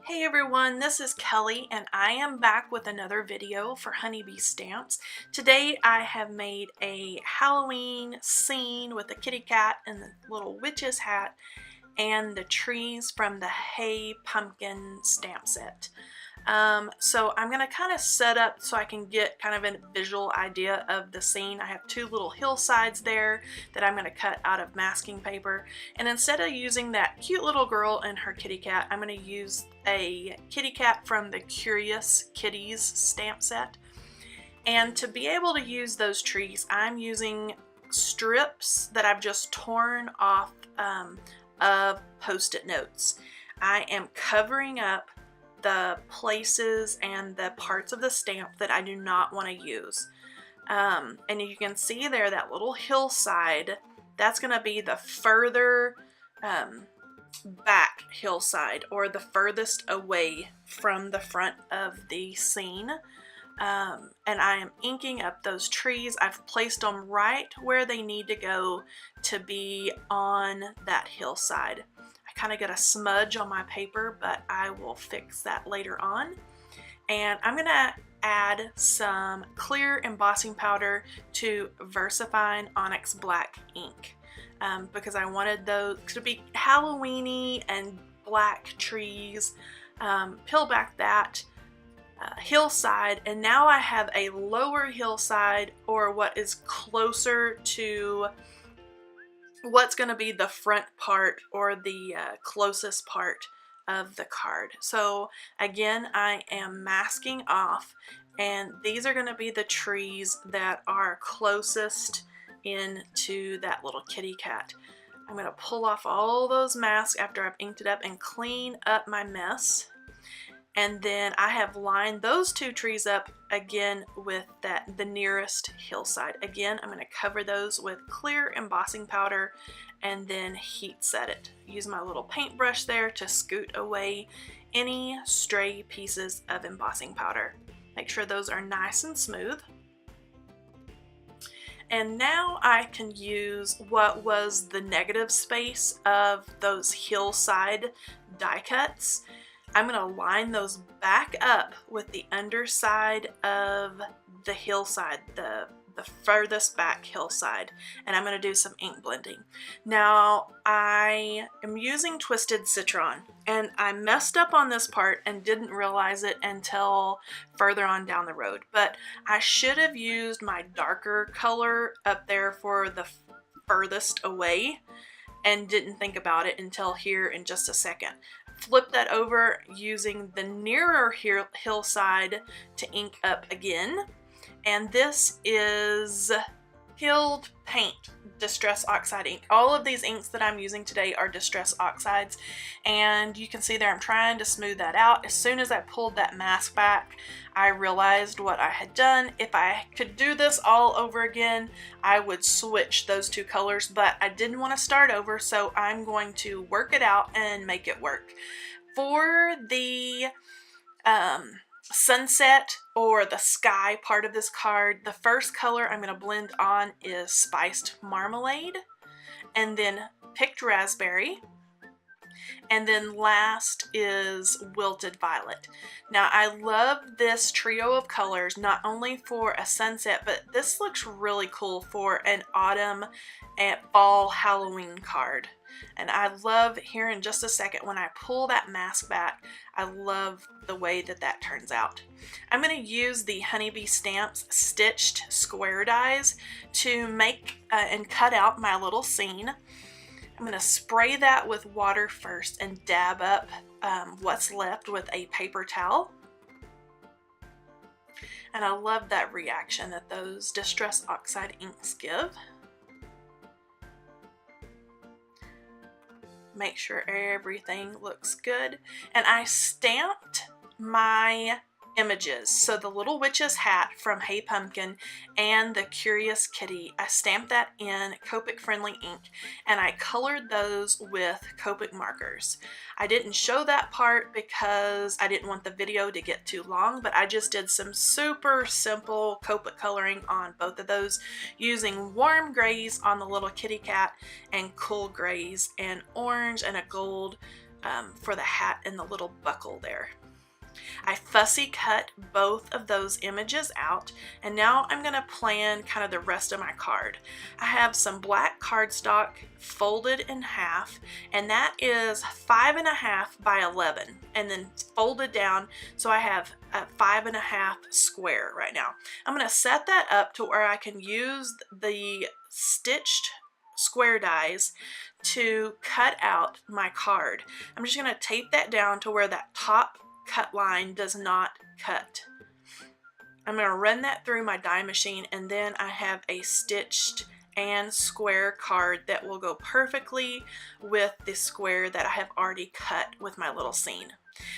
Hey everyone, this is Kelly and I am back with another video for Honeybee Stamps. Today I have made a Halloween scene with the kitty cat and the little witch's hat and the trees from the Hey Pumpkin stamp set. So I'm going to kind of set up so I can get kind of a visual idea of the scene. I have two little hillsides there that I'm going to cut out of masking paper, and instead of using that cute little girl and her kitty cat, I'm going to use a kitty cat from the Curious Kitties stamp set. And to be able to use those trees, I'm using strips that I've just torn off of Post-it notes. I am covering up the places and the parts of the stamp that I do not want to use. And you can see there that little hillside, that's going to be the further back hillside, or the furthest away from the front of the scene. And I am inking up those trees. I've placed them right where they need to go to be on that hillside. Kind of get a smudge on my paper, but I will fix that later on. And I'm gonna add some clear embossing powder to VersaFine Onyx black ink because I wanted those to be Halloweeny and black trees. Peel back that hillside, and now I have a lower hillside, or what is closer to what's going to be the front part, or the closest part of the card. So again, I am masking off, and these are going to be the trees that are closest into that little kitty cat. I'm going to pull off all those masks after I've inked it up and clean up my mess. And then I have lined those two trees up again with the nearest hillside. Again, I'm going to cover those with clear embossing powder and then heat set it. Use my little paintbrush there to scoot away any stray pieces of embossing powder. Make sure those are nice and smooth. And now I can use what was the negative space of those hillside die cuts. I'm going to line those back up with the underside of the hillside, the furthest back hillside, and I'm going to do some ink blending. Now, I am using Twisted Citron, and I messed up on this part and didn't realize it until further on down the road, but I should have used my darker color up there for the furthest away and didn't think about it until here in just a second. Flip that over using the nearer hillside to ink up again. And this is Killed Paint Distress Oxide ink. All of these inks that I'm using today are Distress Oxides. And you can see there I'm trying to smooth that out. As soon as I pulled that mask back, I realized what I had done. If I could do this all over again, I would switch those two colors, but I didn't want to start over, so I'm going to work it out and make it work. For the sunset or the sky part of this card, the first color I'm going to blend on is Spiced Marmalade, and then Picked Raspberry, and then last is Wilted Violet. Now, I love this trio of colors not only for a sunset, but this looks really cool for an autumn and fall Halloween card. And I love, here in just a second, when I pull that mask back, I love the way that that turns out. I'm going to use the Honeybee Stamps stitched square dies to make and cut out my little scene. I'm going to spray that with water first and dab up what's left with a paper towel. And I love that reaction that those Distress Oxide inks give. Make sure everything looks good. And I stamped my images. So the little witch's hat from Hey Pumpkin and the Curious Kitty, I stamped that in Copic friendly ink, and I colored those with Copic markers. I didn't show that part because I didn't want the video to get too long, but I just did some super simple Copic coloring on both of those using warm grays on the little kitty cat and cool grays and orange and a gold for the hat and the little buckle there. I fussy cut both of those images out, and now I'm going to plan kind of the rest of my card. I have some black cardstock folded in half, and that is 5.5 by 11, and then folded down, so I have a 5.5 square right now. I'm going to set that up to where I can use the stitched square dies to cut out my card. I'm just going to tape that down to where that top cut line does not cut. I'm going to run that through my die machine, and then I have a stitched and square card that will go perfectly with the square that I have already cut with my little scene.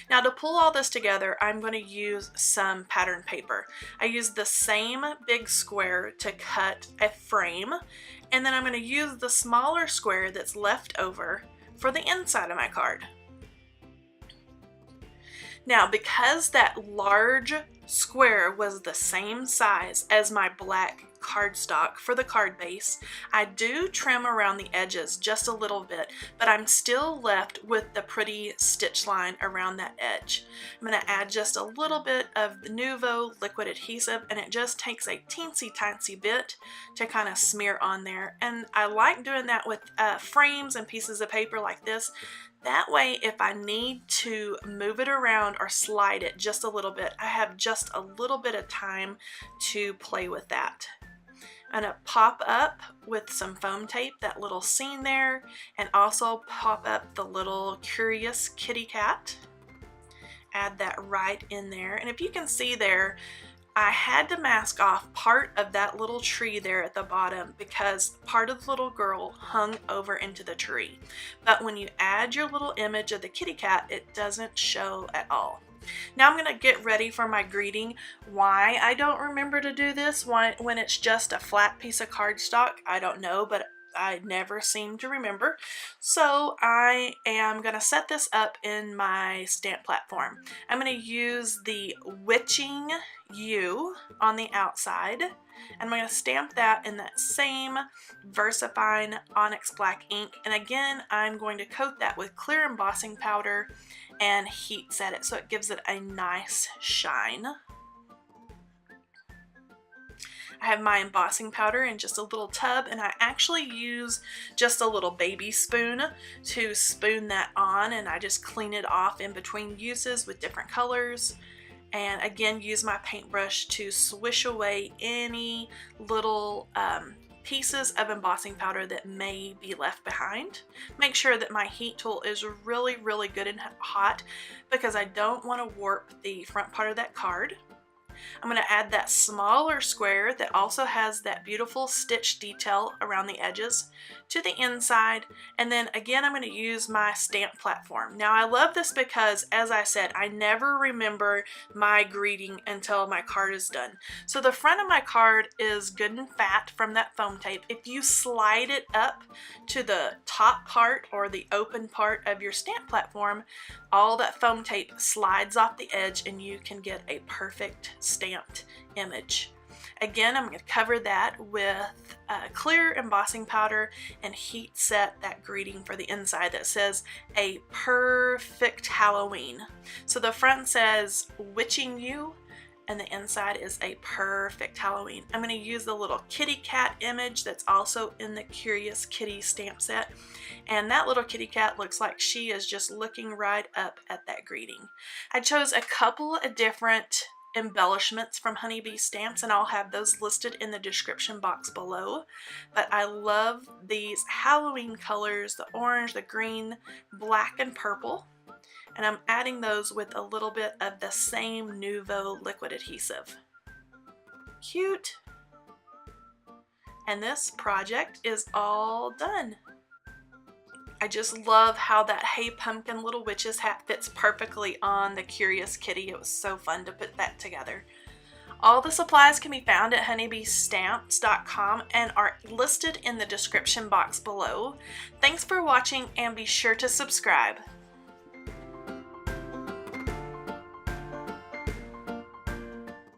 Now, to pull all this together, I'm going to use some pattern paper. I use the same big square to cut a frame, and then I'm going to use the smaller square that's left over for the inside of my card. Now, because that large square was the same size as my black cardstock for the card base, I do trim around the edges just a little bit, but I'm still left with the pretty stitch line around that edge. I'm going to add just a little bit of the Nuvo liquid adhesive, and it just takes a teensy tiny bit to kind of smear on there. And I like doing that with frames and pieces of paper like this. That way, if I need to move it around or slide it just a little bit, I have just a little bit of time to play with that. I'm going to pop up with some foam tape that little scene there, and also pop up the little curious kitty cat. Add that right in there. And if you can see there, I had to mask off part of that little tree there at the bottom because part of the little girl hung over into the tree. But when you add your little image of the kitty cat, it doesn't show at all. Now I'm going to get ready for my greeting. Why I don't remember to do this when it's just a flat piece of cardstock, I don't know, but I never seem to remember. So I am going to set this up in my stamp platform. I'm going to use the Witching You on the outside, and I'm going to stamp that in that same VersaFine Onyx black ink. And again, I'm going to coat that with clear embossing powder and heat set it so it gives it a nice shine. I have my embossing powder in just a little tub, and I actually use just a little baby spoon to spoon that on, and I just clean it off in between uses with different colors. And again, use my paintbrush to swish away any little pieces of embossing powder that may be left behind. Make sure that my heat tool is really, really good and hot because I don't want to warp the front part of that card. I'm going to add that smaller square that also has that beautiful stitch detail around the edges to the inside, and then again I'm going to use my stamp platform. Now I love this because, as I said, I never remember my greeting until my card is done. So the front of my card is good and fat from that foam tape. If you slide it up to the top part or the open part of your stamp platform, all that foam tape slides off the edge and you can get a perfect stamped image. Again, I'm going to cover that with clear embossing powder and heat set that greeting for the inside that says a perfect Halloween. So the front says Witching You, and the inside is a perfect Halloween. I'm going to use the little kitty cat image that's also in the Curious Kitty stamp set, and that little kitty cat looks like she is just looking right up at that greeting. I chose a couple of different embellishments from Honeybee Stamps, and I'll have those listed in the description box below. But I love these Halloween colors, the orange, the green, black, and purple. And I'm adding those with a little bit of the same Nuvo liquid adhesive. Cute! And this project is all done. I just love how that Hey Pumpkin Little Witch's hat fits perfectly on the Curious Kitty. It was so fun to put that together. All the supplies can be found at honeybeestamps.com and are listed in the description box below. Thanks for watching, and be sure to subscribe.